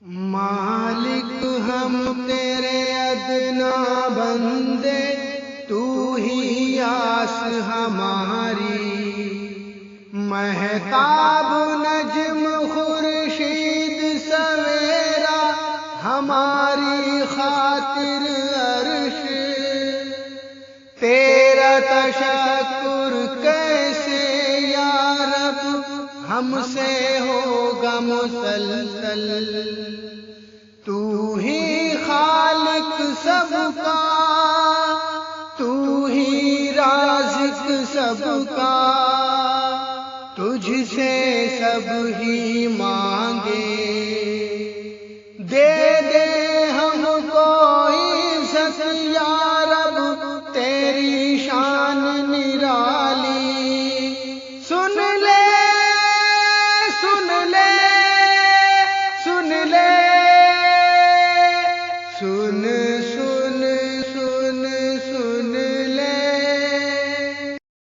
مالک ہم تیرے ادنا بندے، تو ہی آس ہماری، مہتاب نجم خورشید سویرا ہماری خاطر عرش، تیرا تشکر کیسے یا رب ہم سے ہوگا مسلسل، تو ہی خالق سب کا، تو ہی رازق سب کا، تجھ سے سب ہی مانگے، دے دے ہم کو عزت یا رب تیری شان نرالی، سن لے سن لے سن لے سن سن